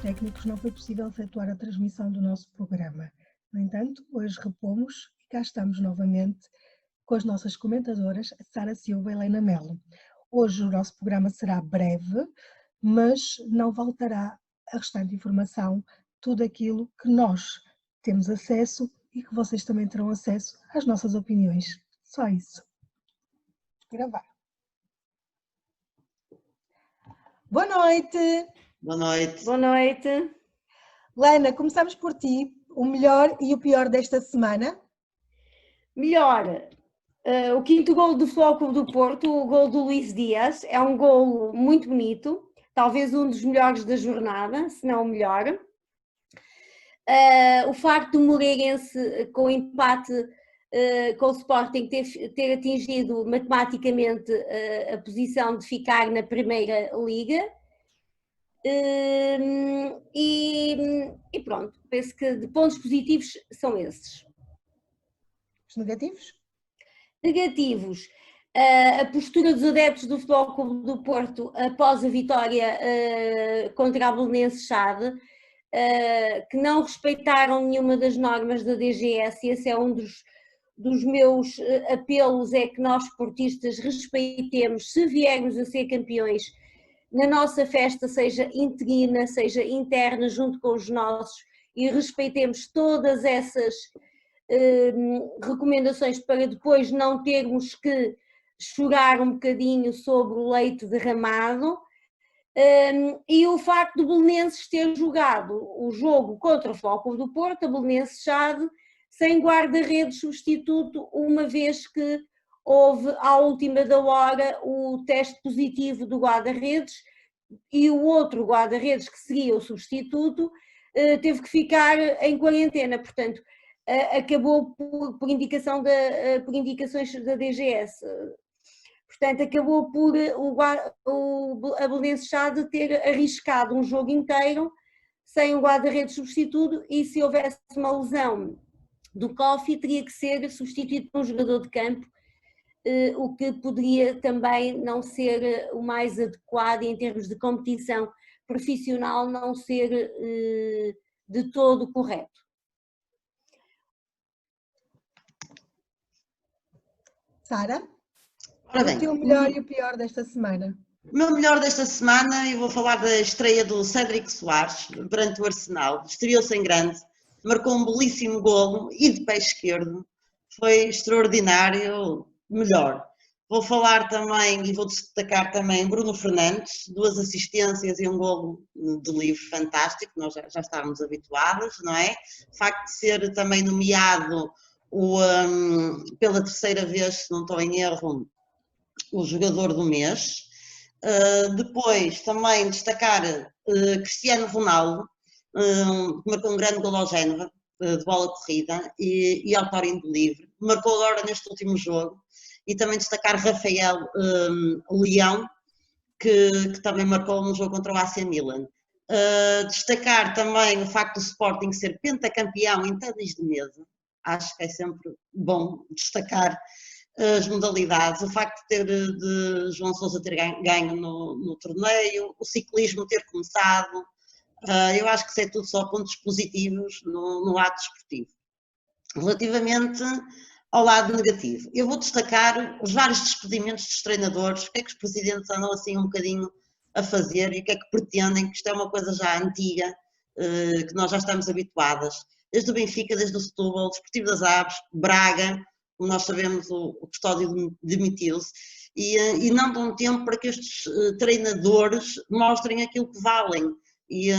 técnicos não foi possível efetuar a transmissão do nosso programa. No entanto, hoje repomos e cá estamos novamente com as nossas comentadoras Sara Silva e Helena Melo. Hoje o nosso programa será breve, mas não faltará a restante informação, tudo aquilo que nós temos acesso e que vocês também terão acesso às nossas opiniões. Só isso. Gravar. Boa noite! Boa noite. Boa noite. Helena, começamos por ti. O melhor e o pior desta semana? Melhor, o quinto golo do Futebol Clube do Porto, o golo do Luís Dias, é um golo muito bonito, talvez um dos melhores da jornada, se não o melhor. O facto do Moreirense, com o empate com o Sporting, ter atingido matematicamente a posição de ficar na Primeira Liga. E pronto, penso que de pontos positivos são esses. Os negativos? Negativos, a postura dos adeptos do Futebol Clube do Porto após a vitória contra a Belenenses-Xade, que não respeitaram nenhuma das normas da DGS, e esse é um dos meus apelos, é que nós esportistas respeitemos, se viermos a ser campeões, na nossa festa, seja interina, seja interna, junto com os nossos, e respeitemos todas essas recomendações para depois não termos que chorar um bocadinho sobre o leite derramado. E o facto do Belenenses ter jogado o jogo contra o Futebol Clube do Porto, a Belenenses-Xade, sem guarda-redes substituto, uma vez que houve à última da hora o teste positivo do guarda-redes e o outro guarda-redes, que seria o substituto, teve que ficar em quarentena, portanto acabou por indicações da DGS. Portanto, acabou por a Belenenses-Xade ter arriscado um jogo inteiro sem um guarda-redes substituto, e se houvesse uma lesão do Kofi, teria que ser substituído por um jogador de campo, o que poderia também não ser o mais adequado, e em termos de competição profissional não ser de todo correto. Sara? Ora bem, O teu melhor e o pior desta semana? o meu melhor desta semana, eu vou falar da estreia do Cédric Soares perante o Arsenal. Estreou-se em grande, marcou um belíssimo golo e de pé esquerdo. Foi extraordinário, melhor. Vou falar também e vou destacar também Bruno Fernandes, 2 assistências e um golo de livre fantástico, nós já estávamos habituados, não é? O facto de ser também nomeado pela 3ª vez, se não estou em erro, o jogador do mês. Depois também destacar Cristiano Ronaldo, que marcou um grande gol ao Génova, de bola corrida e autor de livre. Marcou agora neste último jogo. E também destacar Rafael Leão, que também marcou no jogo contra o AC Milan. Destacar também o facto do Sporting ser pentacampeão em ténis de mesa. Acho que é sempre bom destacar as modalidades, o facto de João Sousa ter ganho no torneio, o ciclismo ter começado. Eu acho que isso é tudo só pontos positivos no ato esportivo. Relativamente ao lado negativo, eu vou destacar os vários despedimentos dos treinadores, o que é que os presidentes andam assim um bocadinho a fazer e o que é que pretendem, que isto é uma coisa já antiga, que nós já estamos habituadas, desde o Benfica, desde o Setúbal, o Desportivo das Aves, Braga, como nós sabemos o Custódio demitiu-se, e não dão tempo para que estes treinadores mostrem aquilo que valem. E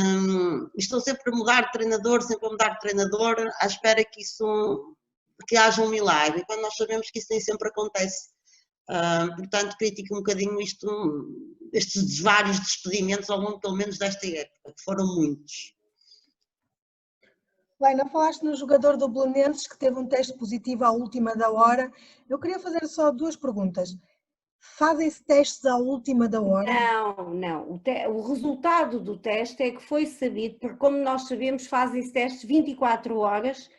estão sempre a mudar de treinador, à espera que haja um milagre, e quando nós sabemos que isso nem sempre acontece. Portanto, critico um bocadinho estes vários despedimentos ao longo, pelo menos, desta época, que foram muitos. Bem, não falaste no jogador do Belenenses que teve um teste positivo à última da hora. Eu queria fazer só 2 perguntas. Fazem-se testes à última da hora? Não. O resultado do teste é que foi sabido, porque, como nós sabemos, fazem-se testes 24 horas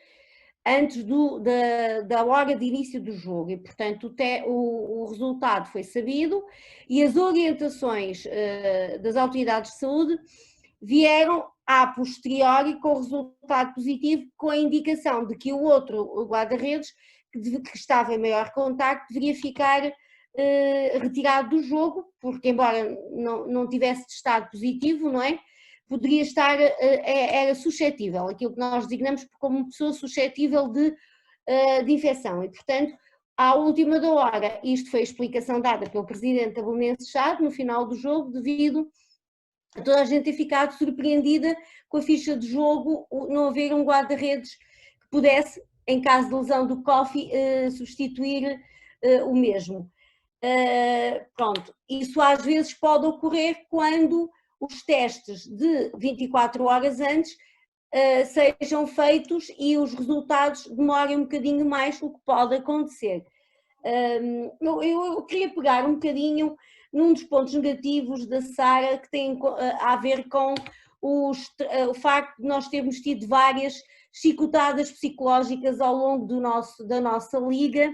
antes da hora de início do jogo, e portanto o resultado foi sabido, e as orientações das autoridades de saúde vieram a posteriori com o resultado positivo, com a indicação de que o outro guarda-redes, que estava em maior contacto, deveria ficar retirado do jogo, porque embora não tivesse testado positivo, não é? Poderia estar, era suscetível, aquilo que nós designamos como pessoa suscetível de infecção, e portanto, à última da hora, isto foi a explicação dada pelo presidente da Belenenses SAD no final do jogo, devido a toda a gente ter ficado surpreendida com a ficha de jogo, não haver um guarda-redes que pudesse, em caso de lesão do Kofi, substituir o mesmo. Pronto, isso às vezes pode ocorrer quando os testes de 24 horas antes sejam feitos e os resultados demorem um bocadinho mais, o que pode acontecer. Eu queria pegar um bocadinho num dos pontos negativos da Sara, que tem a ver com o facto de nós termos tido várias chicotadas psicológicas ao longo da nossa liga,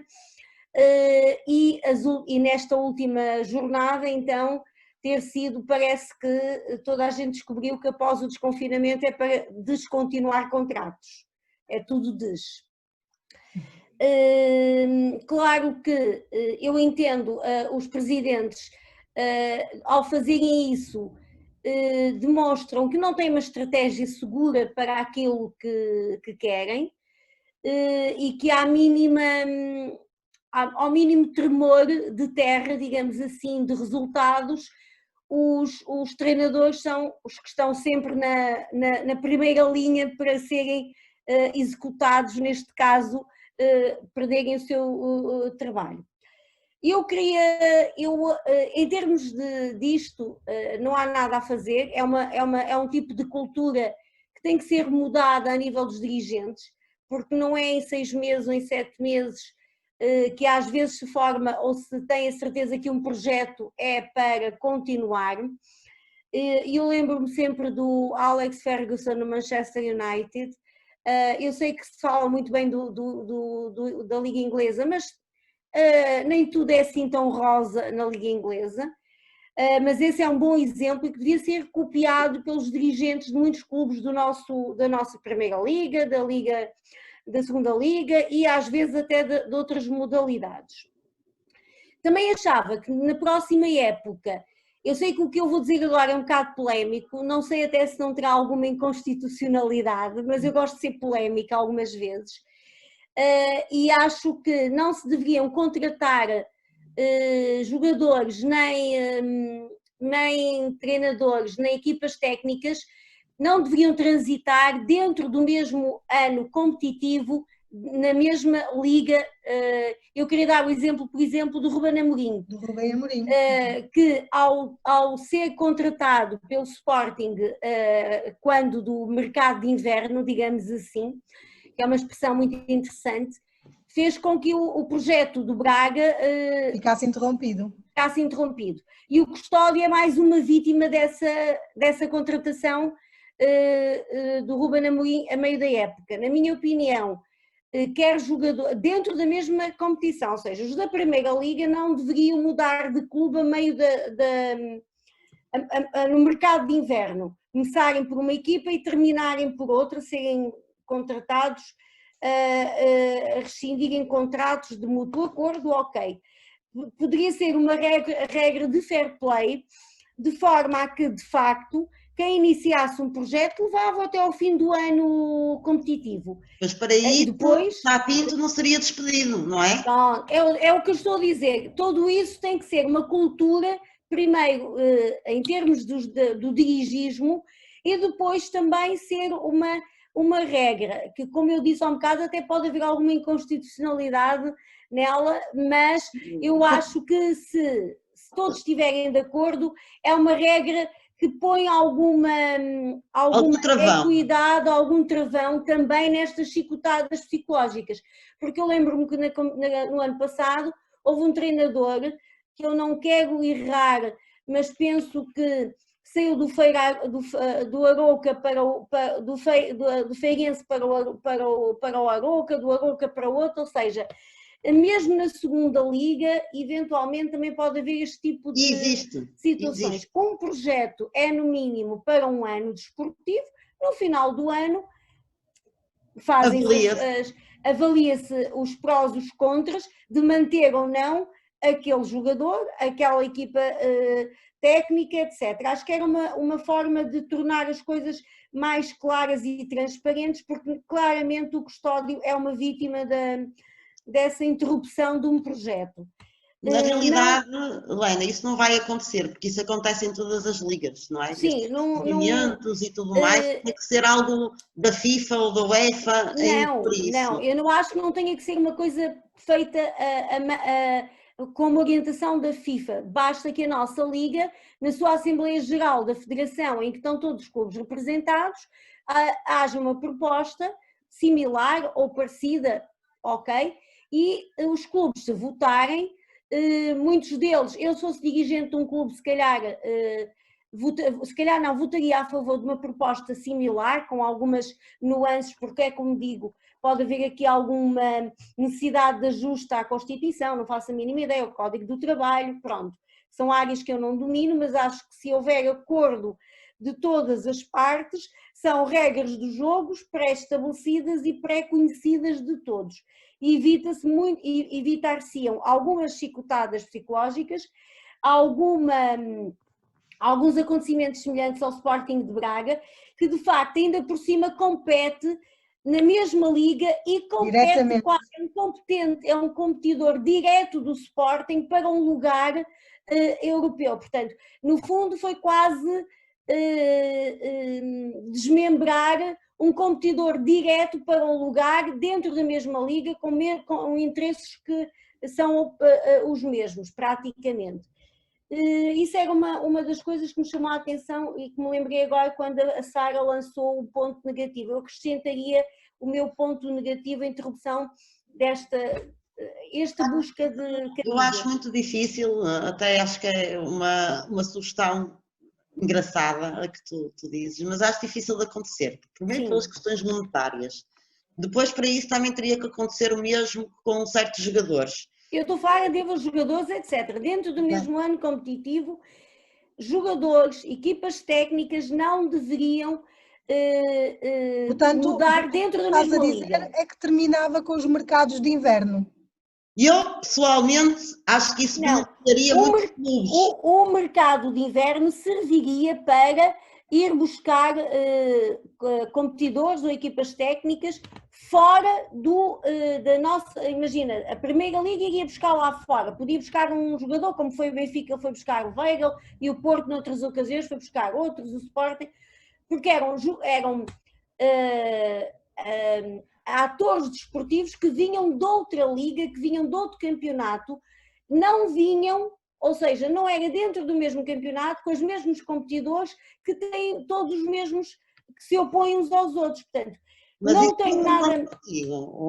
e nesta última jornada, então, ter sido, parece que toda a gente descobriu que após o desconfinamento é para descontinuar contratos, é tudo Claro que eu entendo os presidentes, ao fazerem isso, demonstram que não têm uma estratégia segura para aquilo que querem, e que ao mínimo tremor de terra, digamos assim, de resultados, os treinadores são os que estão sempre na primeira linha para serem executados, neste caso, perderem o seu trabalho. Em termos disto, não há nada a fazer, é um tipo de cultura que tem que ser mudada a nível dos dirigentes, porque não é em 6 meses ou em 7 meses que às vezes se forma ou se tem a certeza que um projeto é para continuar. Eu lembro-me sempre do Alex Ferguson no Manchester United. Eu sei que se fala muito bem da Liga Inglesa, mas nem tudo é assim tão rosa na Liga Inglesa. Mas esse é um bom exemplo e que devia ser copiado pelos dirigentes de muitos clubes da nossa Primeira Liga, da Segunda Liga e às vezes até de outras modalidades. Também achava que na próxima época, eu sei que o que eu vou dizer agora é um bocado polémico, não sei até se não terá alguma inconstitucionalidade, mas eu gosto de ser polémica algumas vezes, e acho que não se deveriam contratar jogadores, nem treinadores, nem equipas técnicas, não deveriam transitar dentro do mesmo ano competitivo, na mesma liga. Eu queria dar o exemplo, por exemplo, do Ruben Amorim. Do Rubem Amorim. Que ao ser contratado pelo Sporting, quando do mercado de inverno, digamos assim, que é uma expressão muito interessante, fez com que o projeto do Braga Ficasse interrompido. E o Custódio é mais uma vítima dessa contratação do Ruben Amorim a meio da época. Na minha opinião, quer jogador dentro da mesma competição, ou seja, os da Primeira Liga não deveriam mudar de clube a meio no mercado de inverno, começarem por uma equipa e terminarem por outra, serem contratados, a rescindirem contratos de mútuo acordo, ok. Poderia ser uma regra de fair play, de forma a que, de facto, quem iniciasse um projeto levava até ao fim do ano competitivo. Mas para isso, depois, Sapinto não seria despedido, não é? Não, é o que eu estou a dizer. Tudo isso tem que ser uma cultura, primeiro em termos do dirigismo, e depois também ser uma regra, que, como eu disse há um bocado, até pode haver alguma inconstitucionalidade nela, mas eu acho que se todos estiverem de acordo, é uma regra que põe alguma equidade, algum travão também nestas chicotadas psicológicas. Porque eu lembro-me que no ano passado houve um treinador, que eu não quero errar, mas penso que saiu do Arouca do Feirense para o Arouca, do Arouca para o outro, ou seja, mesmo na segunda liga, eventualmente também pode haver este tipo de situações. Um projeto é no mínimo para um ano desportivo, No final do ano, avalia-se os prós e os contras de manter ou não aquele jogador, aquela equipa técnica, etc. Acho que era uma forma de tornar as coisas mais claras e transparentes, porque claramente o Custódio é uma vítima dessa interrupção de um projeto. Na realidade, Helena, isso não vai acontecer, porque isso acontece em todas as ligas, não é? Sim, movimentos e tudo mais, tem que ser algo da FIFA ou da UEFA. Não, eu não acho que não tenha que ser uma coisa feita como orientação da FIFA. Basta que a nossa liga, na sua Assembleia Geral da Federação, em que estão todos os clubes representados, haja uma proposta similar ou parecida, ok? E os clubes, se votarem, muitos deles, eu se fosse dirigente de um clube, se calhar não, votaria a favor de uma proposta similar, com algumas nuances, porque é como digo, pode haver aqui alguma necessidade de ajuste à Constituição, não faço a mínima ideia, o Código do Trabalho, pronto. São áreas que eu não domino, mas acho que se houver acordo de todas as partes, são regras dos jogos pré-estabelecidas e pré-conhecidas de todos. Evitar-se-iam algumas chicotadas psicológicas, alguns acontecimentos semelhantes ao Sporting de Braga, que de facto ainda por cima compete na mesma liga e compete quase, é um competidor direto do Sporting para um lugar europeu. Portanto, no fundo foi quase desmembrar um competidor direto para um lugar dentro da mesma liga com interesses que são os mesmos, praticamente. Isso era uma das coisas que me chamou a atenção e que me lembrei agora quando a Sara lançou o ponto negativo. Eu acrescentaria o meu ponto negativo, a interrupção esta busca de... Eu acho muito difícil, até acho que é uma sugestão engraçada a que tu dizes, mas acho difícil de acontecer. Primeiro pelas questões monetárias. Depois, para isso, também teria que acontecer o mesmo com certos jogadores. Eu estou a falar de jogadores, etc. Dentro do mesmo ano competitivo, jogadores, equipas técnicas não deveriam portanto, mudar dentro da mesma liga. É que terminava com os mercados de inverno. Eu, pessoalmente, acho que isso beneficiaria muitos clubes. O mercado de inverno serviria para ir buscar competidores ou equipas técnicas fora da nossa... Imagina, a Primeira Liga iria buscar lá fora, podia buscar um jogador, como foi o Benfica, foi buscar o Weigl, e o Porto, noutras ocasiões, foi buscar outros, o Sporting, porque eram atores desportivos que vinham de outra liga, que vinham de outro campeonato, não vinham, ou seja, não era dentro do mesmo campeonato, com os mesmos competidores, que têm todos os mesmos, que se opõem uns aos outros, portanto, mas não tenho nada...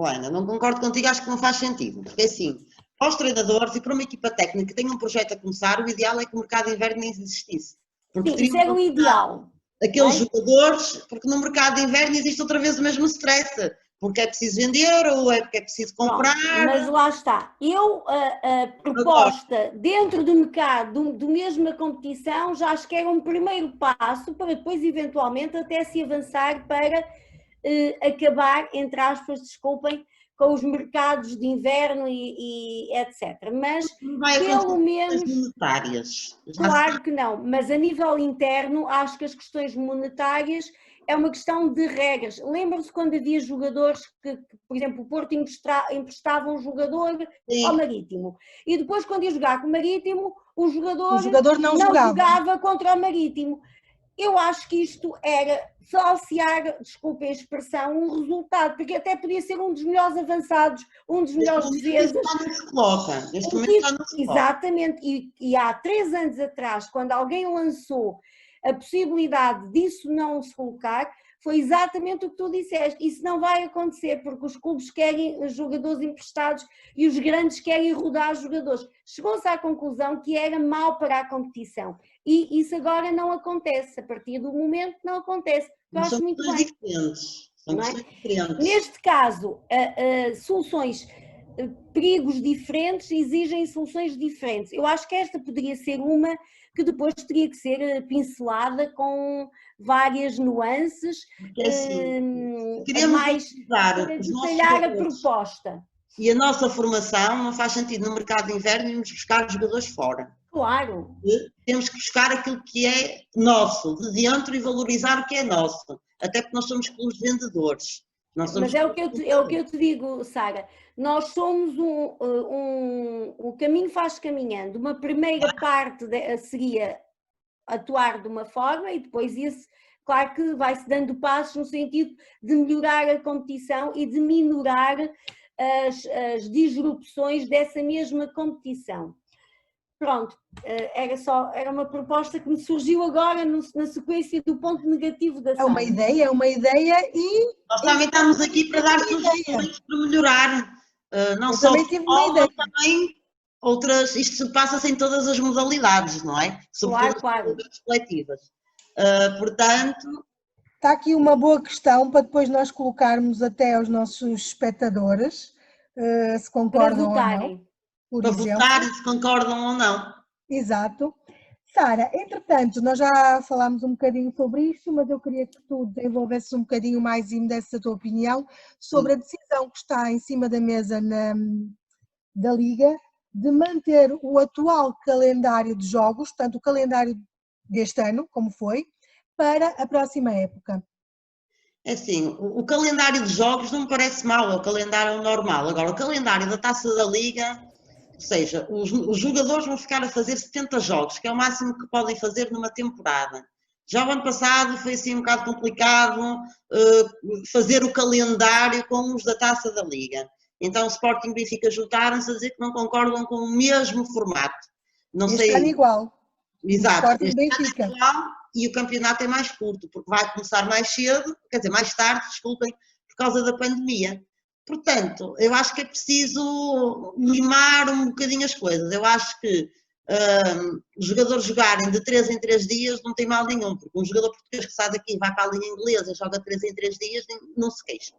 Ana, não concordo contigo, acho que não faz sentido, porque assim, para os treinadores e para uma equipa técnica que tem um projeto a começar, o ideal é que o mercado de inverno nem existisse. Sim, isso era o ideal. Aqueles jogadores, porque no mercado de inverno existe outra vez o mesmo stress, porque é preciso vender ou é porque é preciso comprar. Pronto, mas lá está, a proposta dentro do mercado, do mesma competição, já acho que era um primeiro passo para depois eventualmente até se avançar para acabar, entre aspas, desculpem, com os mercados de inverno e etc. Mas pelo menos... monetárias. Claro que não, mas a nível interno acho que as questões monetárias é uma questão de regras. Lembram-se quando havia jogadores que, por exemplo, o Porto emprestava um jogador ao Marítimo e depois quando ia jogar com o Marítimo o jogador não jogava contra o Marítimo. Eu acho que isto era falsear, desculpem a expressão, um resultado, porque até podia ser um dos melhores avançados, um dos melhores defesas. Exatamente, e há 3 anos atrás, quando alguém lançou a possibilidade disso não se colocar, foi exatamente o que tu disseste. Isso não vai acontecer, porque os clubes querem jogadores emprestados e os grandes querem rodar jogadores. Chegou-se à conclusão que era mau para a competição. E isso agora não acontece. A partir do momento não acontece. Eu acho muito bem. São diferentes. Neste caso, soluções, perigos diferentes exigem soluções diferentes. Eu acho que esta poderia ser uma que depois teria que ser pincelada com várias nuances, Porque, assim, queremos mais utilizar os nossos detalhar a jogadores proposta. e a nossa formação, não faz sentido no mercado de inverno irmos buscar jogadores fora. Claro. Temos que buscar aquilo que é nosso, de dentro, e valorizar o que é nosso. Até porque nós somos clubes vendedores. Mas é o que eu te digo, Sara. Nós somos o caminho faz caminhando. Uma primeira parte seria atuar de uma forma e depois claro que vai-se dando passos no sentido de melhorar a competição e de minorar as disrupções dessa mesma competição. Pronto, era uma proposta que me surgiu agora na sequência do ponto negativo da Sara. É uma ideia e... Nós também estamos aqui para dar sugestões para melhorar, não só o futebol, mas também outras, isto se passa-se em todas as modalidades, não é? Sobretudo claro. as coletivas. Portanto... Está aqui uma boa questão para depois nós colocarmos até aos nossos espectadores, se concordam ou não. Para votar se concordam ou não. Exato. Sara, entretanto, nós já falámos um bocadinho sobre isto, mas eu queria que tu desenvolvesses um bocadinho mais e me desses a tua opinião sobre a decisão que está em cima da mesa da Liga de manter o atual calendário de jogos, tanto o calendário deste ano, como foi, para a próxima época. É assim, o calendário de jogos não me parece mau, é o calendário normal. Agora, o calendário da Taça da Liga, ou seja, os jogadores vão ficar a fazer 70 jogos, que é o máximo que podem fazer numa temporada. Já o ano passado foi assim um bocado complicado fazer o calendário com os da Taça da Liga. Então o Sporting e Benfica juntaram-se a dizer que não concordam com o mesmo formato. Não este sei. ano igual. Exato, este ano é igual e o campeonato é mais curto, porque vai começar mais cedo, quer dizer, mais tarde, desculpem, por causa da pandemia. Portanto, eu acho que é preciso limar um bocadinho as coisas. Eu acho que os jogadores jogarem de 3 em 3 dias não tem mal nenhum, porque um jogador português que sai daqui e vai para a Liga Inglesa e joga 3 em 3 dias, não se queixa.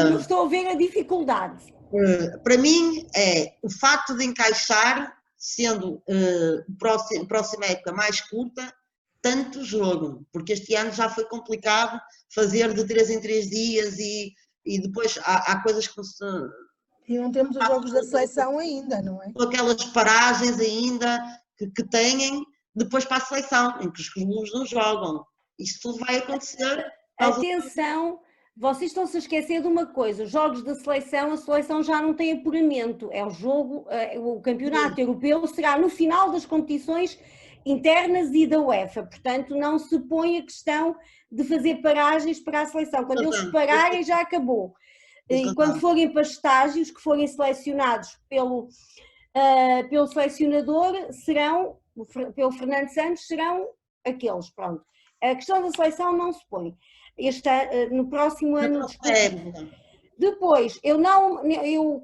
Não estou a ver a dificuldade. Para mim, é o facto de encaixar, sendo a próxima época mais curta, tanto jogo, porque este ano já foi complicado fazer de 3 em 3 dias e depois há coisas que se... E não temos os jogos da seleção ainda, não é? Com aquelas paragens ainda que têm depois para a seleção, em que os clubes não jogam. Isso tudo vai acontecer. Atenção, vocês estão-se a esquecer de uma coisa, os jogos da seleção, a seleção já não tem apuramento, é o jogo, o campeonato europeu será no final das competições internas e da UEFA, portanto não se põe a questão de fazer paragens para a seleção, quando eles pararem já acabou. E quando forem para estágios, que forem selecionados pelo selecionador, pelo Fernando Santos, serão aqueles, pronto. A questão da seleção não se põe. No próximo ano discutível. Depois, eu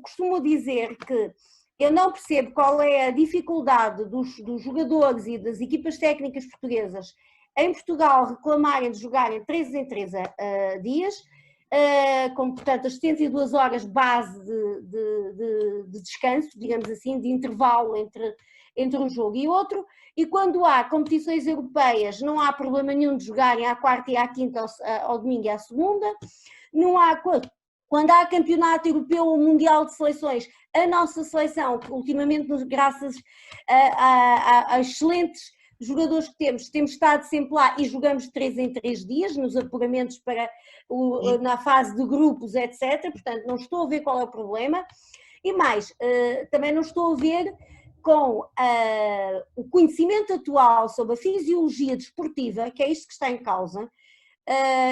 costumo dizer que eu não percebo qual é a dificuldade dos jogadores e das equipas técnicas portuguesas em Portugal reclamarem de jogarem 3 em 3 dias, com, portanto, as 72 horas base de descanso, digamos assim, de intervalo entre um jogo e outro, e quando há competições europeias não há problema nenhum de jogarem à quarta e à quinta, ao domingo e à segunda, não há... Quando há campeonato europeu ou mundial de seleções, a nossa seleção, que ultimamente, graças a excelentes jogadores que temos estado sempre lá e jogamos de 3 em 3 dias, nos apuramentos na fase de grupos, etc. Portanto, não estou a ver qual é o problema. E mais, também não estou a ver com o conhecimento atual sobre a fisiologia desportiva, que é isto que está em causa,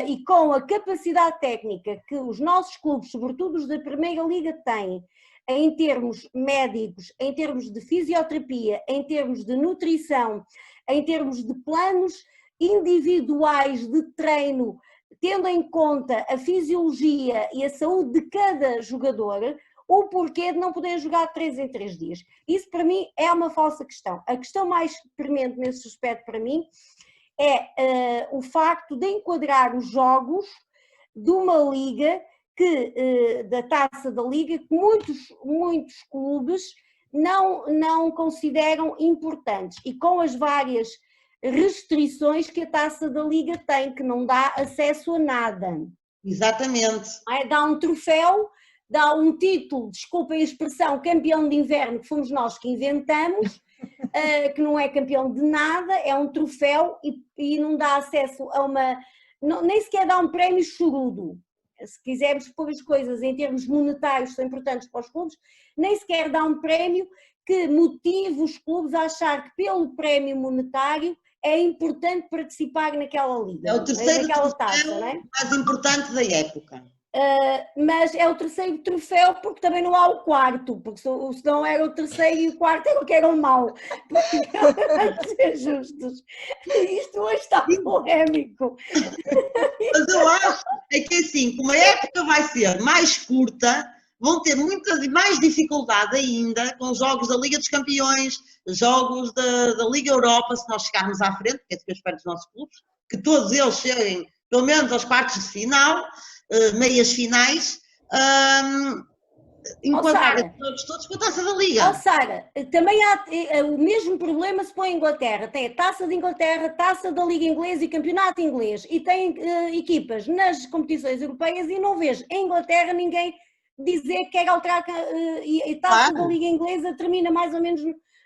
e com a capacidade técnica que os nossos clubes, sobretudo os da Primeira Liga, têm, em termos médicos, em termos de fisioterapia, em termos de nutrição, em termos de planos individuais de treino, tendo em conta a fisiologia e a saúde de cada jogador, o porquê de não poder jogar 3 em 3 dias. Isso para mim é uma falsa questão. A questão mais premente nesse aspecto para mim é o facto de enquadrar os jogos de uma liga da Taça da Liga, que muitos clubes não consideram importantes e com as várias restrições que a Taça da Liga tem, que não dá acesso a nada. Exatamente. Dá um troféu, dá um título, desculpem a expressão, campeão de inverno, que fomos nós que inventamos, que não é campeão de nada, é um troféu e não dá acesso a uma... nem sequer dá um prémio chorudo. Se quisermos pôr as coisas em termos monetários que são importantes para os clubes, nem sequer dá um prémio que motive os clubes a achar que pelo prémio monetário é importante participar naquela liga. É o terceiro naquela troféu taça, não é? mais importante da época. Mas é o terceiro troféu porque também não há o quarto, porque senão era o terceiro e o quarto era o que era o mau. Para ser justos. Isto hoje está polémico. Mas eu acho que assim, como a época vai ser mais curta, vão ter mais dificuldade ainda com os jogos da Liga dos Campeões, jogos da Liga Europa, se nós chegarmos à frente, que é isso que eu espero dos nossos clubes, que todos eles cheguem pelo menos aos quartos de final, meias finais, enquadrar todos com a Taça da Liga. Sara, também há o mesmo problema se põe a Inglaterra. Tem a Taça de Inglaterra, Taça da Liga Inglesa e Campeonato Inglês. E tem equipas nas competições europeias e não vejo em Inglaterra ninguém dizer que quer alterar a Taça da Liga Inglesa termina mais ou menos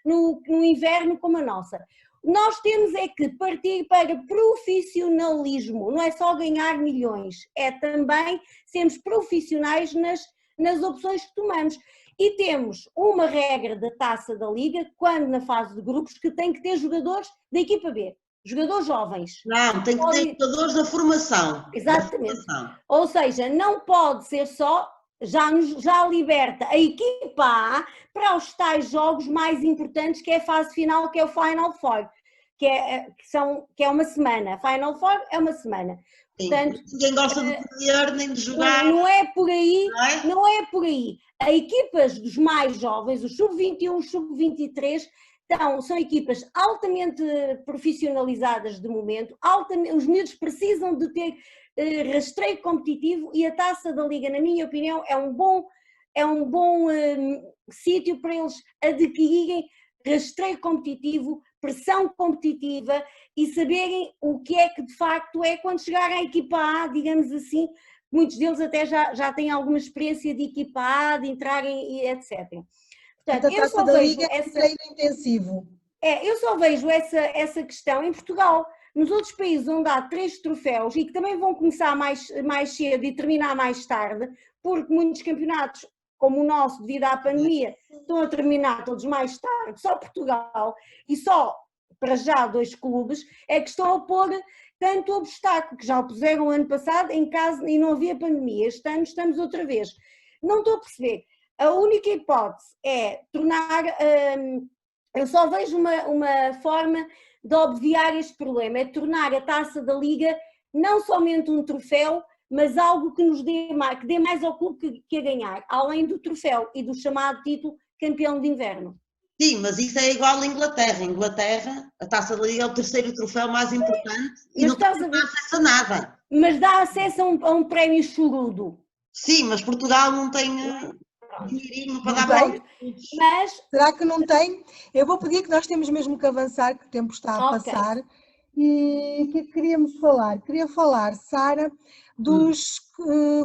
no inverno como a nossa. Nós temos é que partir para profissionalismo, não é só ganhar milhões, é também sermos profissionais nas opções que tomamos. E temos uma regra da Taça da Liga, quando na fase de grupos, que tem que ter jogadores da equipa B, jogadores jovens. Não, tem que ter jogadores da formação. Exatamente. Da formação. Ou seja, não pode ser só, já liberta a equipa A para os tais jogos mais importantes, que é a fase final, que é o Final Four, que é uma semana. A Final Four é uma semana. Portanto, ninguém gosta de perder nem de jogar. Não é por aí, não é por aí. As equipas dos mais jovens, os sub-21, sub-23, são equipas altamente profissionalizadas de momento, os miúdos precisam de ter rastreio competitivo e a Taça da Liga, na minha opinião, é um bom sítio para eles adquirirem rastreio competitivo, pressão competitiva e saberem o que é que de facto é quando chegarem à equipa A, digamos assim, muitos deles até já têm alguma experiência de equipa A, de entrarem e etc. Portanto, eu só vejo treino intensivo. Eu só vejo essa questão em Portugal. Nos outros países onde há 3 troféus e que também vão começar mais cedo e terminar mais tarde, porque muitos campeonatos, como o nosso, devido à pandemia, estão a terminar todos mais tarde, só Portugal e só, para já, 2 clubes, é que estão a pôr tanto obstáculo, que já o puseram ano passado em caso e não havia pandemia. Este ano estamos outra vez. Não estou a perceber. A única hipótese é tornar... eu só vejo uma forma de obviar este problema, é tornar a Taça da Liga não somente um troféu, mas algo que nos dê mais ao clube que a ganhar, além do troféu e do chamado título campeão de inverno. Sim, mas isso é igual à Inglaterra. Em Inglaterra, a Taça da Liga é o terceiro troféu mais importante e não dá acesso a nada. Mas dá acesso a um prémio chorudo. Sim, mas Portugal não tem dinheirinho para dar para. Mas será que não tem? Eu vou pedir que nós temos mesmo que avançar, que o tempo está a passar. E o que queríamos falar? Queria falar, Sara, dos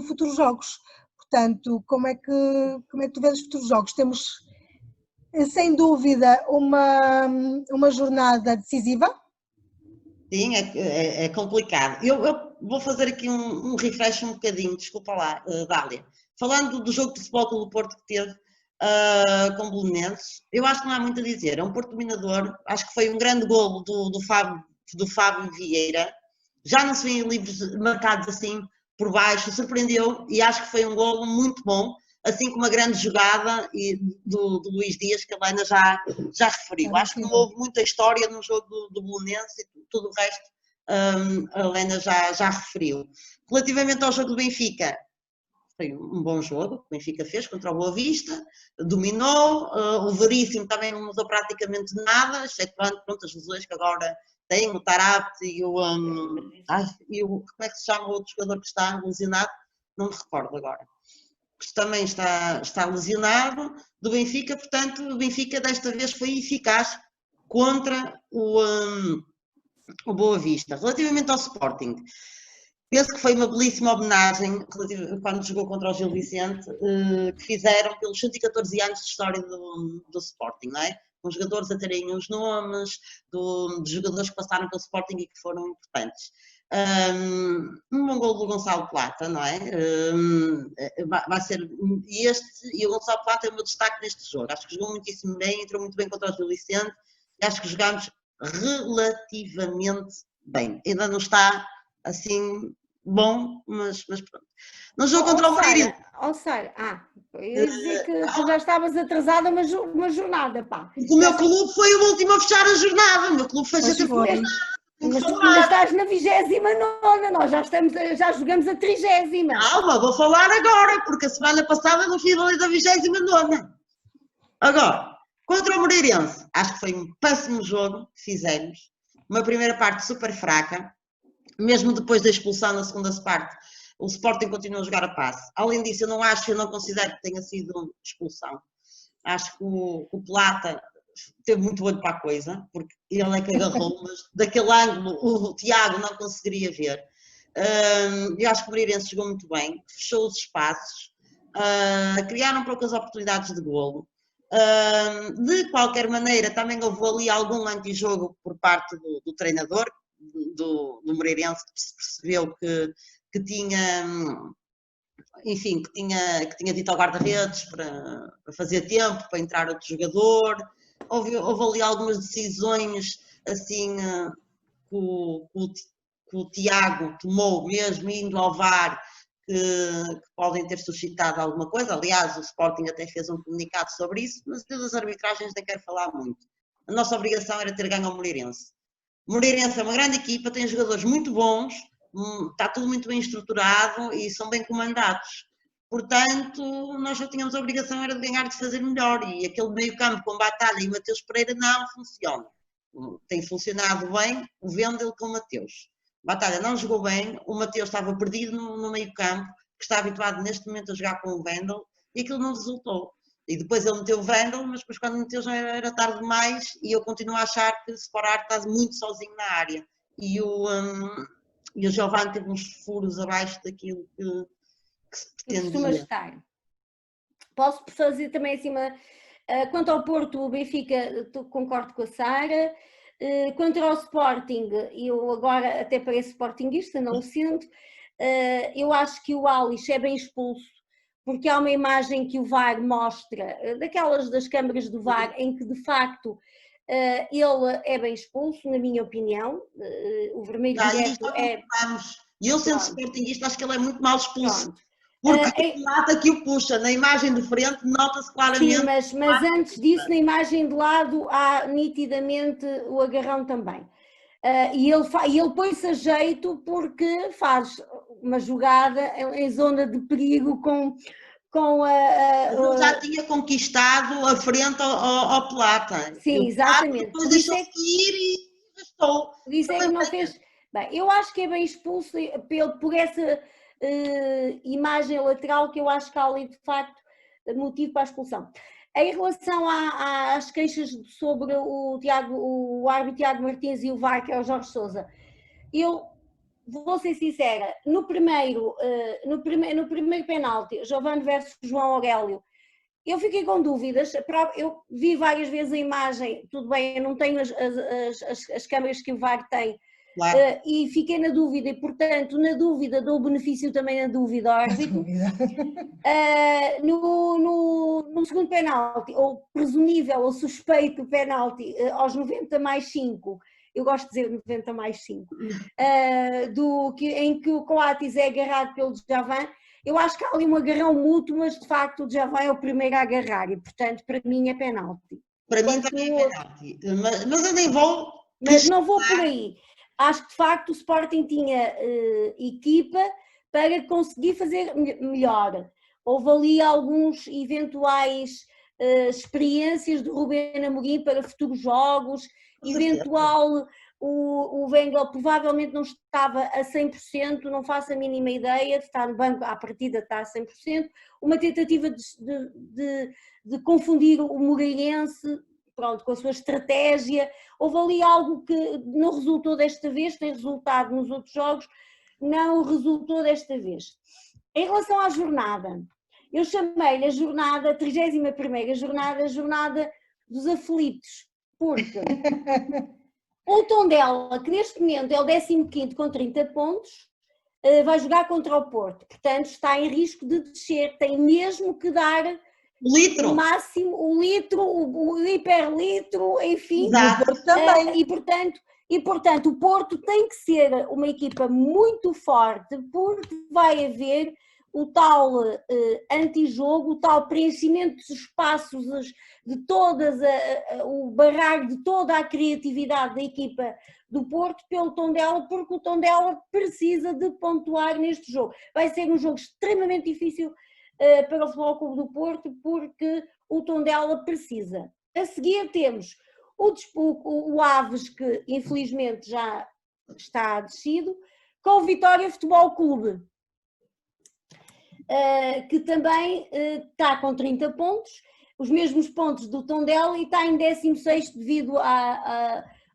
futuros jogos. Portanto, como é que tu vês os futuros jogos? Temos, sem dúvida, uma jornada decisiva. Sim, é complicado. Eu vou fazer aqui um refresh um bocadinho, desculpa lá, Dália. Falando do jogo de futebol do Porto que teve com o Belenenses, eu acho que não há muito a dizer. É um Porto dominador, acho que foi um grande golo do Fábio Vieira. Já não se vêem livros marcados assim por baixo, surpreendeu e acho que foi um golo muito bom, assim como uma grande jogada do Luís Dias, que a Helena já referiu. Acho que não houve muita história no jogo do Belenenses e tudo o resto a Helena já referiu. Relativamente ao jogo do Benfica, foi um bom jogo, o Benfica fez contra o Boa Vista, dominou, o Veríssimo também não mudou praticamente nada, excetuando as lesões que agora tem, o Tarapte e o como é que se chama o outro jogador que está lesionado? Não me recordo agora. que também está lesionado, do Benfica, portanto, o Benfica desta vez foi eficaz contra o Boa Vista. Relativamente ao Sporting, penso que foi uma belíssima homenagem quando jogou contra o Gil Vicente, que fizeram pelos 114 anos de história do Sporting, não é? Com os jogadores a terem os nomes de jogadores que passaram pelo Sporting e que foram importantes. Um bom gol do Gonçalo Plata, não é? Vai ser e o Gonçalo Plata é o meu destaque neste jogo. Acho que jogou muitíssimo bem, entrou muito bem contra o Gil Vicente e acho que jogámos relativamente bem. Ainda não está assim bom, mas pronto. No jogo contra o Moreirense. Eu ia dizer que tu já estavas atrasada uma jornada, pá. O meu clube foi o último a fechar a jornada. O meu clube fecha a temporada. Mas tu ainda estás na 29ª, nós já jogamos a 30ª. Calma, vou falar agora, porque a semana passada não fiz ali da 29ª. Agora, contra o Moreirense, acho que foi um péssimo jogo que fizemos. Uma primeira parte super fraca. Mesmo depois da expulsão na segunda parte, o Sporting continua a jogar a passe. Além disso, eu não considero que tenha sido expulsão. Acho que o Plata teve muito olho para a coisa, porque ele é que agarrou, mas daquele ângulo o Tiago não conseguiria ver. Eu acho que o Moreirense jogou muito bem, fechou os espaços, criaram poucas oportunidades de golo. De qualquer maneira, também houve ali algum antijogo por parte do treinador, do Moreirense, que se percebeu que tinha, enfim, que tinha dito ao guarda-redes para fazer tempo, para entrar outro jogador. Houve ali algumas decisões assim que o Tiago tomou mesmo indo ao VAR que podem ter suscitado alguma coisa. Aliás, o Sporting até fez um comunicado sobre isso, mas das arbitragens nem quero falar muito. A nossa obrigação era ter ganho ao Moreirense. O Moreirense é uma grande equipa, tem jogadores muito bons, está tudo muito bem estruturado e são bem comandados. Portanto, nós já tínhamos a obrigação era de ganhar, de fazer melhor, e aquele meio campo com Batalha e Mateus Pereira não funciona. Tem funcionado bem o Wendel com o Mateus. Batalha não jogou bem, o Mateus estava perdido no meio campo, que está habituado neste momento a jogar com o Wendel, e aquilo não resultou. E depois ele meteu o Wendel, mas depois quando meteu já era tarde demais, e eu continuo a achar que o Sporar está muito sozinho na área. E o Giovanni teve uns furos abaixo daquilo que se pretendia. Costuma estar. Posso fazer também acima. Quanto ao Porto, o Benfica, concordo com a Sara. Contra o Sporting, eu agora até pareço sportinguista, não o sinto. Eu acho que o Alice é bem expulso, porque há uma imagem que o VAR mostra, daquelas das câmaras do VAR, em que de facto ele é bem expulso, na minha opinião. O vermelho direto é... E eu, sendo sportinguista, acho que ele é muito mal expulso. Pronto. Porque o lado que o puxa, na imagem de frente, nota-se claramente... Sim, mas antes disso, na imagem de lado, há nitidamente o agarrão também. E ele põe-se a jeito porque faz uma jogada em zona de perigo com a... Ele já tinha conquistado a frente ao Plata. Sim, exatamente. Depois deixou-se ir e gastou. Por isso é que não fez... Bem, eu acho que é bem expulso por essa... imagem lateral que eu acho que há ali de facto motivo para a expulsão. Em relação às queixas sobre o árbitro Tiago Martins e o VAR, que é o Jorge Sousa, eu vou ser sincera, no primeiro penalti, Giovanni versus João Aurélio, eu fiquei com dúvidas. Eu vi várias vezes a imagem, tudo bem, eu não tenho as câmaras que o VAR tem. Claro. E fiquei na dúvida, e portanto, na dúvida, dou o benefício também na dúvida ao árbitro. No segundo penalti, ou presumível ou suspeito penalti, aos 90 mais 5, eu gosto de dizer 90 mais 5, em que o Coates é agarrado pelo Djavan, eu acho que há ali um agarrão mútuo, mas de facto o Djavan é o primeiro a agarrar e, portanto, para mim é penalti. Para mim também é penalti, mas eu nem vou... Mas não vou por aí. Acho que de facto o Sporting tinha equipa para conseguir fazer melhor. Houve ali alguns eventuais experiências de Rubén Amorim para futuros jogos, eventual o Wengel provavelmente não estava a 100%, não faço a mínima ideia, de estar no banco, à partida está a 100%, uma tentativa de confundir o Moreirense, pronto, com a sua estratégia, houve ali algo que não resultou desta vez, tem resultado nos outros jogos, não resultou desta vez. Em relação à jornada, eu chamei-lhe a jornada, a 31ª jornada, a jornada dos aflitos, porque o Tondela, que neste momento é o 15º com 30 pontos, vai jogar contra o Porto, portanto está em risco de descer, tem mesmo que dar o máximo, o litro, o hiperlitro, enfim. Exato. O Porto também. E portanto o Porto tem que ser uma equipa muito forte, porque vai haver o tal antijogo, o tal preenchimento dos espaços, de todas o barrar de toda a criatividade da equipa do Porto pelo Tondela, porque o Tondela precisa de pontuar neste jogo. Vai ser um jogo extremamente difícil para o Futebol Clube do Porto, porque o Tondela precisa. A seguir temos o Aves, que infelizmente já está descido, com o Vitória Futebol Clube, que também está com 30 pontos, os mesmos pontos do Tondela, e está em 16º devido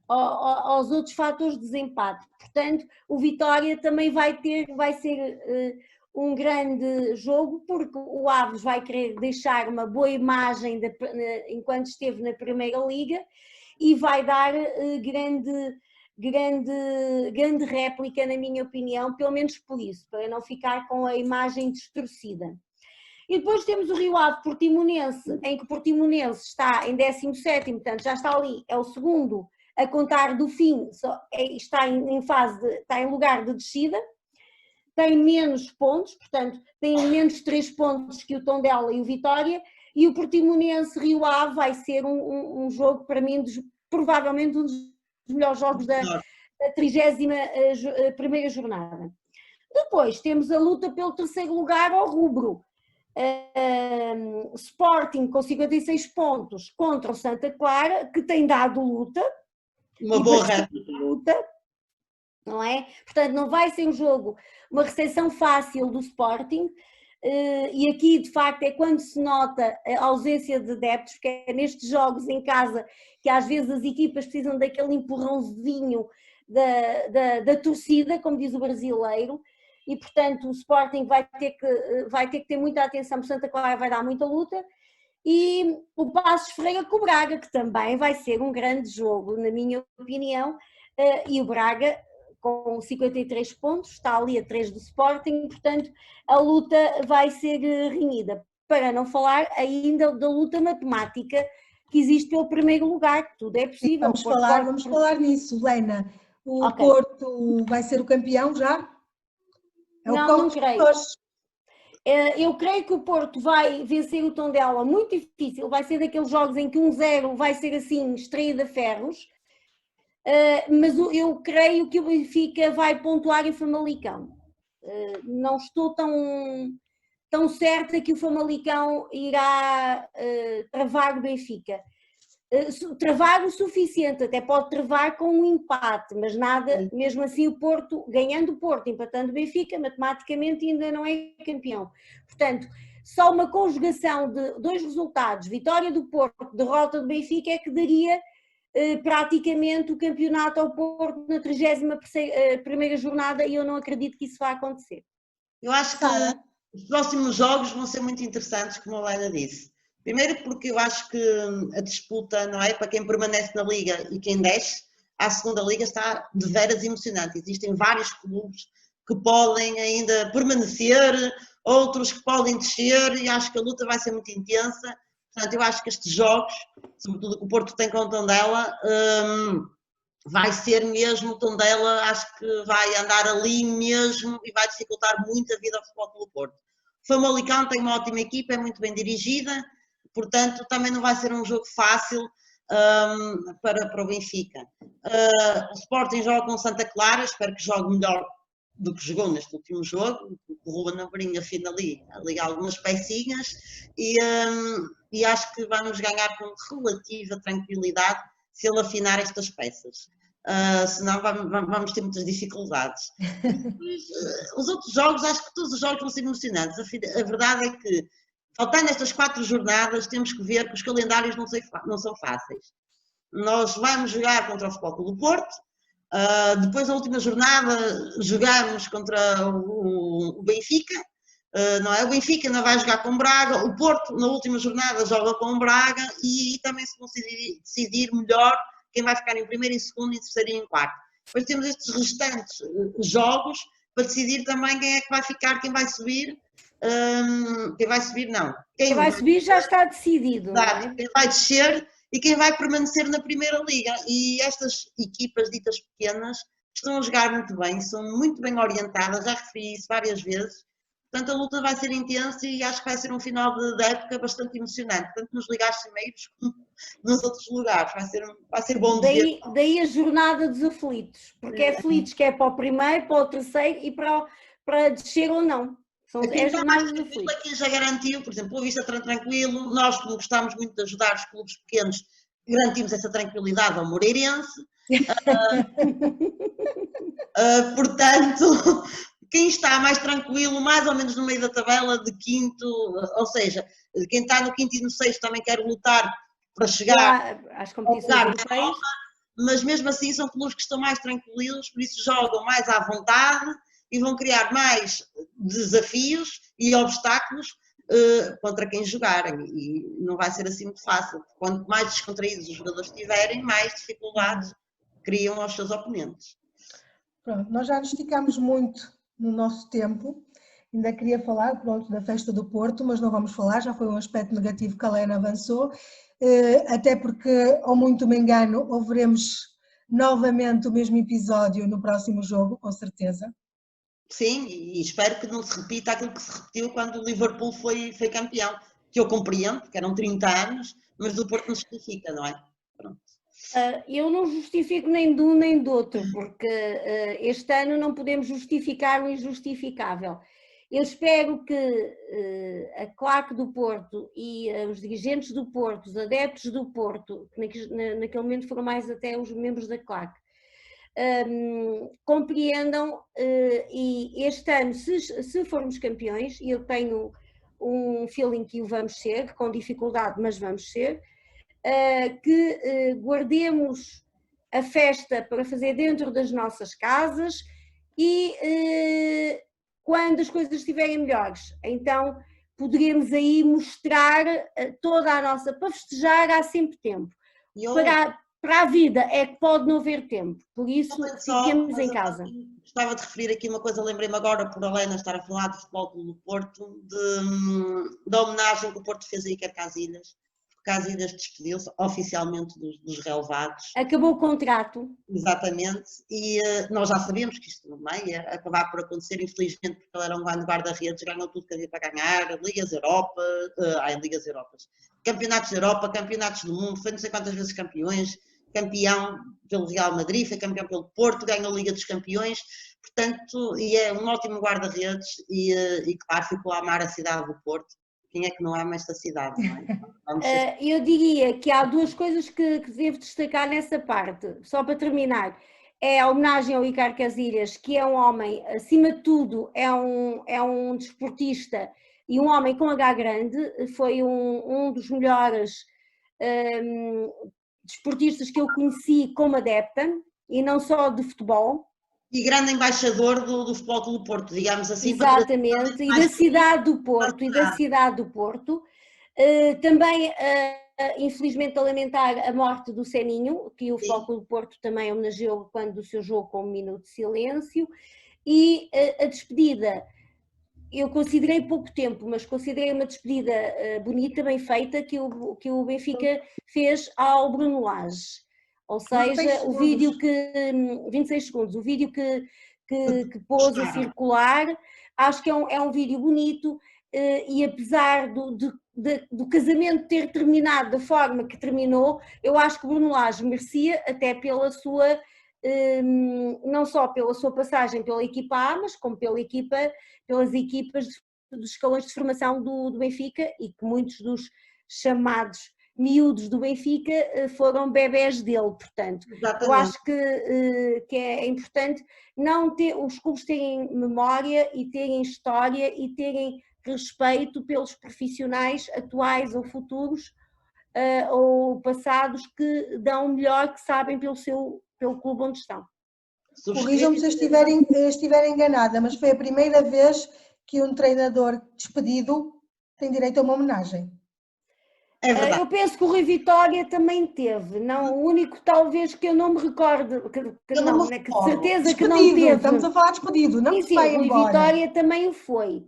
aos outros fatores de desempate. Portanto, o Vitória também vai ser um grande jogo, porque o Aves vai querer deixar uma boa imagem enquanto esteve na Primeira Liga e vai dar grande réplica, na minha opinião, pelo menos por isso, para não ficar com a imagem distorcida. E depois temos o Rio Ave Portimonense, em que o Portimonense está em 17º, portanto já está ali, é o segundo a contar do fim, está está em lugar de descida, tem menos pontos, portanto tem menos 3 pontos que o Tondela e o Vitória, e o Portimonense Rio Ave vai ser um jogo, para mim, provavelmente um dos melhores jogos da 31ª jornada. Depois temos a luta pelo terceiro lugar ao rubro. Sporting com 56 pontos contra o Santa Clara, que tem dado luta. Uma boa luta, não é? Portanto, não vai ser um jogo, uma recepção fácil do Sporting. E aqui de facto é quando se nota a ausência de adeptos, porque é nestes jogos em casa que às vezes as equipas precisam daquele empurrãozinho da torcida, como diz o brasileiro, e portanto o Sporting vai ter que ter muita atenção, porque Santa Clara vai dar muita luta, e o Paços Ferreira com o Braga, que também vai ser um grande jogo, na minha opinião, e o Braga com 53 pontos, está ali a 3 do Sporting, portanto a luta vai ser renhida, para não falar ainda da luta matemática que existe pelo primeiro lugar, que tudo é possível. Vamos falar nisso, Helena. O Porto vai ser o campeão já? Não creio. Eu creio que o Porto vai vencer o Tondela, muito difícil, vai ser daqueles jogos em que 1-0 vai ser assim, extraído a ferros, mas eu creio que o Benfica vai pontuar em Famalicão. Não estou tão certa que o Famalicão irá travar o Benfica. Travar o suficiente, até pode travar com um empate, mas nada, mesmo assim o Porto, ganhando o Porto, empatando o Benfica, matematicamente ainda não é campeão. Portanto, só uma conjugação de 2 resultados, vitória do Porto, derrota do Benfica, é que daria praticamente o campeonato ao Porto na 31ª jornada, e eu não acredito que isso vá acontecer. Eu acho que os próximos jogos vão ser muito interessantes, como a Helena disse. Primeiro porque eu acho que a disputa, não é, para quem permanece na Liga e quem desce à segunda Liga está de veras emocionante. Existem vários clubes que podem ainda permanecer, outros que podem descer, e acho que a luta vai ser muito intensa. Portanto, eu acho que estes jogos, sobretudo que o Porto tem com o Tondela, vai ser mesmo, o Tondela acho que vai andar ali mesmo e vai dificultar muito a vida ao Futebol Clube do Porto. O Famalicão tem uma ótima equipa, é muito bem dirigida, portanto também não vai ser um jogo fácil para o Benfica. O Sporting joga com Santa Clara, espero que jogue melhor do que jogou neste último jogo, o Ruben Amorim afina ali algumas pecinhas, e acho que vamos ganhar com relativa tranquilidade se ele afinar estas peças. senão vamos ter muitas dificuldades. Os outros jogos, acho que todos os jogos vão ser emocionantes. A verdade é que, faltando estas 4 jornadas, temos que ver que os calendários não são fáceis. Nós vamos jogar contra o Futebol Clube do Porto, depois da última jornada jogamos contra o Benfica, não é? O Benfica não vai jogar com o Braga, o Porto na última jornada joga com o Braga e também se vão decidir melhor quem vai ficar em primeiro, em segundo, em terceiro e em quarto. Depois temos estes restantes jogos para decidir também quem é que vai ficar, quem vai subir. Quem vai subir, não. Quem vai subir já está decidido. Exato, não é? quem vai descer e quem vai permanecer na primeira liga. E estas equipas ditas pequenas estão a jogar muito bem, são muito bem orientadas, já referi isso várias vezes. Portanto, a luta vai ser intensa e acho que vai ser um final de época bastante emocionante, tanto nos ligares cimeiros como nos outros lugares. Vai ser bom de ver. Daí a jornada dos aflitos, porque é aflitos que é para o primeiro, para o terceiro e para descer ou não. São as jornadas dos aflitos. Aqui já garantiu, por exemplo, o Vista tranquilo, nós como gostamos muito de ajudar os clubes pequenos, garantimos essa tranquilidade ao Moreirense. Portanto, quem está mais tranquilo, mais ou menos no meio da tabela de quinto, ou seja, quem está no quinto e no sexto também quer lutar para chegar às competições europeias, mas mesmo assim são clubes que estão mais tranquilos, por isso jogam mais à vontade e vão criar mais desafios e obstáculos contra quem jogarem, e não vai ser assim muito fácil. Quanto mais descontraídos os jogadores tiverem, mais dificuldades criam aos seus oponentes. Pronto, nós já nos esticamos muito no nosso tempo, ainda queria falar, pronto, da festa do Porto, mas não vamos falar, já foi um aspecto negativo que a Helena avançou, até porque, ou muito me engano, ouviremos novamente o mesmo episódio no próximo jogo, com certeza. Sim, e espero que não se repita aquilo que se repetiu quando o Liverpool foi campeão, que eu compreendo, que eram 30 anos, mas o Porto não justifica, não é? Pronto. Eu não justifico nem de um nem do outro, porque este ano não podemos justificar o injustificável. Eu espero que a claque do Porto e os dirigentes do Porto, os adeptos do Porto, que naquele momento foram mais até os membros da claque, compreendam, e este ano, se formos campeões, e eu tenho um feeling que o vamos ser, com dificuldade, mas vamos ser, que guardemos a festa para fazer dentro das nossas casas e quando as coisas estiverem melhores, então poderemos aí mostrar toda a nossa, para festejar há sempre tempo. Para a vida é que pode não haver tempo, por isso fiquemos em casa. Gostava de referir aqui uma coisa, lembrei-me agora por Helena estar a falar do Futebol Clube do Porto, da homenagem que o Porto fez a Iker Casillas. Casillas despediu-se oficialmente dos relevados. Acabou o contrato. Exatamente, e nós já sabíamos que isto não ia acabar por acontecer, infelizmente, porque ele era um grande guarda-redes, ganhou tudo que havia para ganhar, Ligas Europas, Campeonatos da Europa, Campeonatos do Mundo, foi não sei quantas vezes campeão pelo Real Madrid, foi campeão pelo Porto, ganhou a Liga dos Campeões, portanto, e é um ótimo guarda-redes e claro, ficou a amar a cidade do Porto. Quem é que não ama esta cidade, não é? Eu diria que há duas coisas que devo destacar nessa parte, só para terminar. É a homenagem ao Iker Casillas, que é um homem, acima de tudo, é um desportista e um homem com H grande, foi um dos melhores desportistas que eu conheci como adepta, e não só de futebol. E grande embaixador do Futebol Clube do Porto, digamos assim. Exatamente, e da cidade do Porto, também, infelizmente, a lamentar a morte do Seninho, que o Futebol Clube do Porto também homenageou quando o seu jogo com um minuto de silêncio, e a despedida, eu considerei pouco tempo, mas considerei uma despedida bonita, bem feita, que o Benfica fez ao Bruno Lage. Ou seja, o vídeo 26 segundos, o vídeo que pôs a circular, acho que é um vídeo bonito, e apesar do casamento ter terminado da forma que terminou, eu acho que o Bruno Lage merecia, até pela sua, não só pela sua passagem pela equipa A, mas como pelas equipas dos escalões de formação do Benfica, e que muitos dos chamados miúdos do Benfica foram bebés dele, portanto. Exatamente. Eu acho que é importante não ter, os clubes terem memória e terem história e terem respeito pelos profissionais atuais ou futuros ou passados que dão o melhor que sabem pelo clube onde estão. Corrijam-me se eu estiver enganada, mas foi a primeira vez que um treinador despedido tem direito a uma homenagem. É verdade. Eu penso que o Rui Vitória também teve, não, o único talvez que eu não me recordo, que de certeza que não teve. Estamos a falar despedido, não se vai embora. O Rui Vitória também o foi.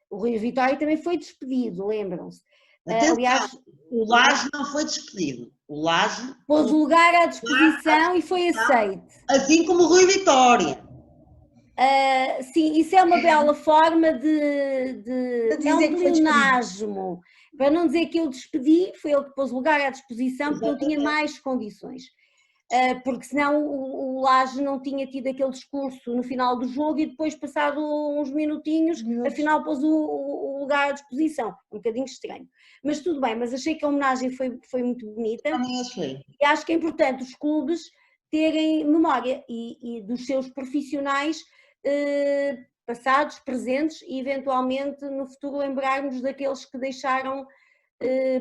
O Rui Vitória também foi despedido, lembram-se. Aliás, o Laje não foi despedido. O Laje pôs o lugar à disposição e foi aceito. Assim como o Rui Vitória. Sim, isso é uma bela forma de é um pleonasmo. Para não dizer que eu despedi, foi ele que pôs o lugar à disposição, porque eu tinha mais condições. Porque senão o Laje não tinha tido aquele discurso no final do jogo e depois, passado uns minutinhos, afinal pôs o lugar à disposição. Um bocadinho estranho. Mas tudo bem, mas achei que a homenagem foi muito bonita. Também achei. E acho que é importante os clubes terem memória e dos seus profissionais passados, presentes e eventualmente no futuro lembrarmos daqueles que deixaram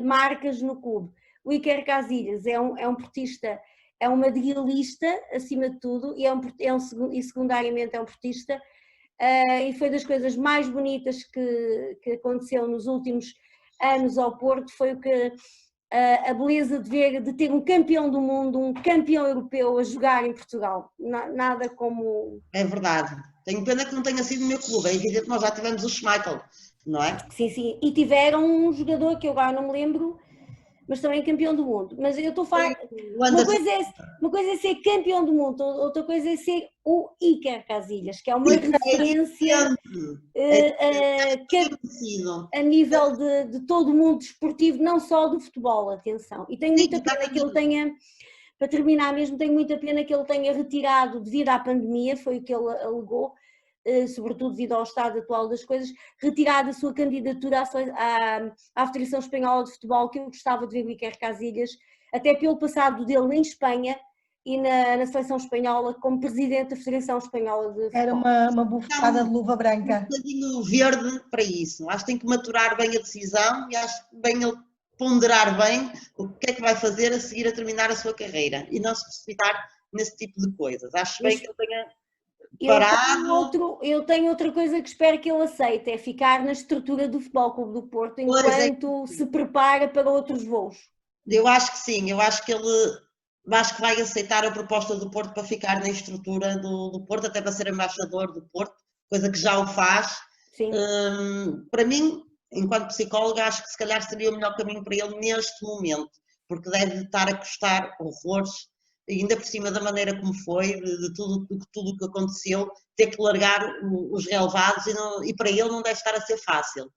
marcas no clube. O Iker Casillas é um portista, é um madrilista acima de tudo e secundariamente é um portista e foi das coisas mais bonitas que aconteceu nos últimos anos ao Porto, foi o que a beleza de ter um campeão do mundo, um campeão europeu a jogar em Portugal, nada como... É verdade, tenho pena que não tenha sido o meu clube, é evidente que nós já tivemos o Schmeichel, não é? Sim, e tiveram um jogador que eu agora não me lembro, mas também campeão do mundo, mas eu estou a falar, uma coisa é ser campeão do mundo, outra coisa é ser o Iker Casillas, que é uma referência a nível de todo o mundo desportivo, não só do futebol, atenção, e tenho muita pena que ele tenha, para terminar mesmo, tenho muita pena que ele tenha retirado devido à pandemia, foi o que ele alegou, sobretudo devido ao estado atual das coisas, retirar a sua candidatura à Federação Espanhola de Futebol, que eu gostava de ver o Iker Casillas, até pelo passado dele em Espanha e na seleção espanhola como presidente da Federação Espanhola de Futebol. Era uma bufetada de luva branca. Um bocadinho verde para isso, acho que tem que maturar bem a decisão e acho que bem ele ponderar bem o que é que vai fazer a seguir a terminar a sua carreira e não se precipitar nesse tipo de coisas. Acho bem que ele tenha... Eu tenho outra coisa que espero que ele aceite, é ficar na estrutura do Futebol Clube do Porto enquanto se prepara para outros voos. Eu acho que sim, eu acho que acho que vai aceitar a proposta do Porto para ficar na estrutura do Porto, até para ser embaixador do Porto, coisa que já o faz. Sim. Para mim, enquanto psicóloga, acho que se calhar seria o melhor caminho para ele neste momento, porque deve estar a custar horrores, ainda por cima da maneira como foi, de tudo o que aconteceu, ter que largar os relevados e para ele não deve estar a ser fácil.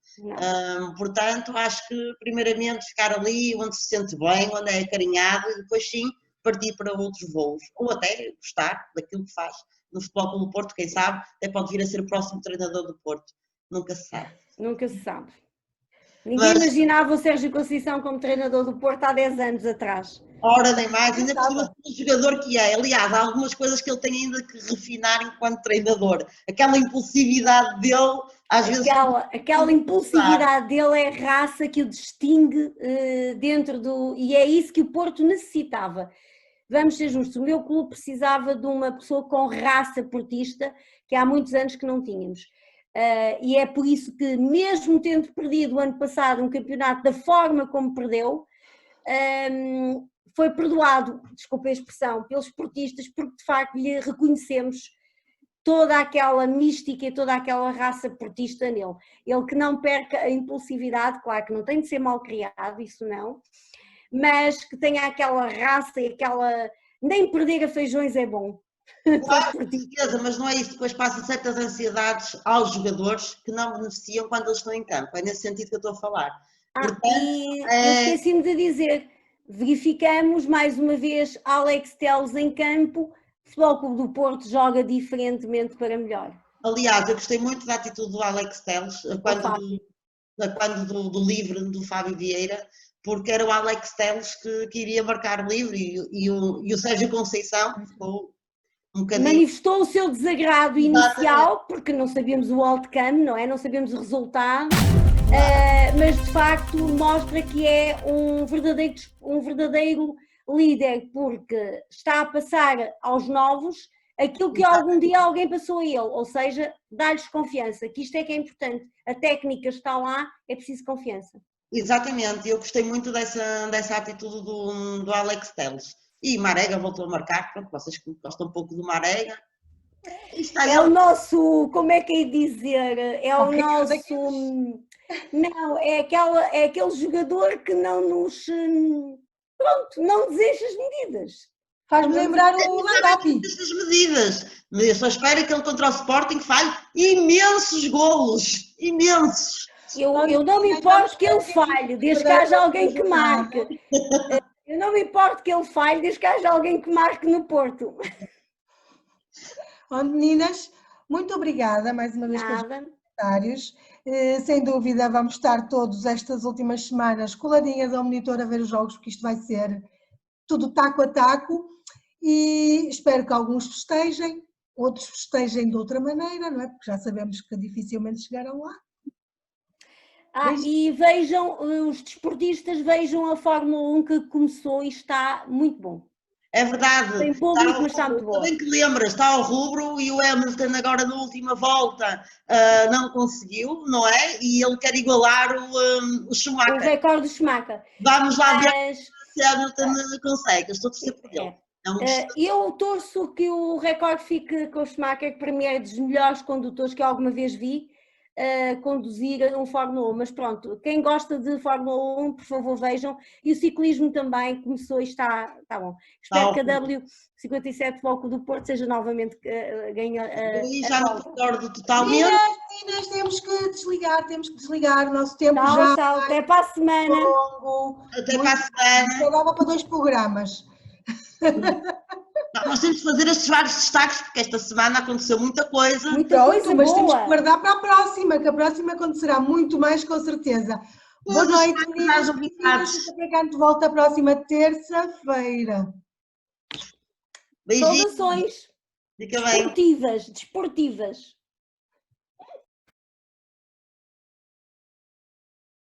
Portanto, acho que primeiramente ficar ali onde se sente bem, onde é acarinhado e depois sim partir para outros voos, ou até gostar daquilo que faz no Futebol Clube do Porto, quem sabe, até pode vir a ser o próximo treinador do Porto, nunca se sabe. Nunca se sabe. Ninguém imaginava o Sérgio Conceição como treinador do Porto há 10 anos atrás. Ora, nem mais, ainda por cima o jogador que é. Aliás, há algumas coisas que ele tem ainda que refinar enquanto treinador. Aquela impulsividade dele, às vezes... Aquela impulsividade dele é a raça que o distingue dentro do... E é isso que o Porto necessitava. Vamos ser justos, o meu clube precisava de uma pessoa com raça portista, que há muitos anos que não tínhamos. E é por isso que, mesmo tendo perdido o ano passado um campeonato da forma como perdeu, foi perdoado, desculpa a expressão, pelos portistas, porque de facto lhe reconhecemos toda aquela mística e toda aquela raça portista nele. Ele que não perca a impulsividade, claro que não tem de ser mal criado, isso não, mas que tenha aquela raça e aquela... Nem perder a feijões é bom. Claro, com certeza, mas não é isso, depois passa certas ansiedades aos jogadores que não beneficiam quando eles estão em campo, é nesse sentido que eu estou a falar. Portanto, eu esqueci-me de dizer, verificamos mais uma vez Alex Telles em campo, o Futebol Clube do Porto joga diferentemente para melhor. Aliás, eu gostei muito da atitude do Alex Telles, quando do livro do Fábio Vieira, porque era o Alex Telles que iria marcar o livro e o Sérgio Conceição ficou um bocadinho... Manifestou o seu desagrado Exatamente. inicial, porque não sabíamos o outcome, não é? Não sabíamos o resultado, mas de facto mostra que é um verdadeiro líder, porque está a passar aos novos aquilo que algum dia alguém passou a ele, ou seja, dá-lhes confiança, que isto é que é importante. A técnica está lá, é preciso confiança. Exatamente, eu gostei muito dessa atitude do Alex Telles. E Marega voltou a marcar, pronto, vocês que gostam um pouco do Marega. É o nosso, como é que é dizer, é o nosso, não, é aquele jogador que não nos, pronto, não deseja as medidas. Faz-me lembrar o Ladapi. Essas medidas, mas eu só espero que ele contra o Sporting falhe imensos golos, imensos. Eu não me importo que ele falhe, desde que haja alguém que marque. Eu não me importo que ele falhe, desde que haja alguém que marque no Porto. Bom, meninas, muito obrigada mais uma vez pelos comentários. Sem dúvida vamos estar todos estas últimas semanas coladinhas ao monitor a ver os jogos, porque isto vai ser tudo taco a taco, e espero que alguns festejem, outros festejem de outra maneira, não é? Porque já sabemos que dificilmente chegaram lá. E vejam, os desportistas, vejam a Fórmula 1 que começou e está muito bom. É verdade. Tem público, mas está muito bom. Bem que lembras, está ao rubro e o Hamilton agora na última volta não conseguiu, não é? E ele quer igualar o Schumacher. O recorde do Schumacher. Vamos lá ver se Hamilton consegue, eu estou a torcer por ele. Eu torço que o recorde fique com o Schumacher, que para mim é dos melhores condutores que eu alguma vez vi conduzir um Fórmula 1, mas pronto, quem gosta de Fórmula 1, por favor vejam, e o ciclismo também começou e está bom. Espero que a W57 Foco do Porto seja novamente ganhe já não concordo totalmente. Meninas, temos que desligar, o nosso tempo já tchau, até para a semana. Longo, até para a semana. Já dava para 2 programas. Nós temos de fazer estes vários destaques, porque esta semana aconteceu muita coisa. Mas temos que guardar para a próxima, que a próxima acontecerá muito mais, com certeza. Boa noite, meninas. Canto volta a próxima terça-feira. Beijinhos. Saudações desportivas.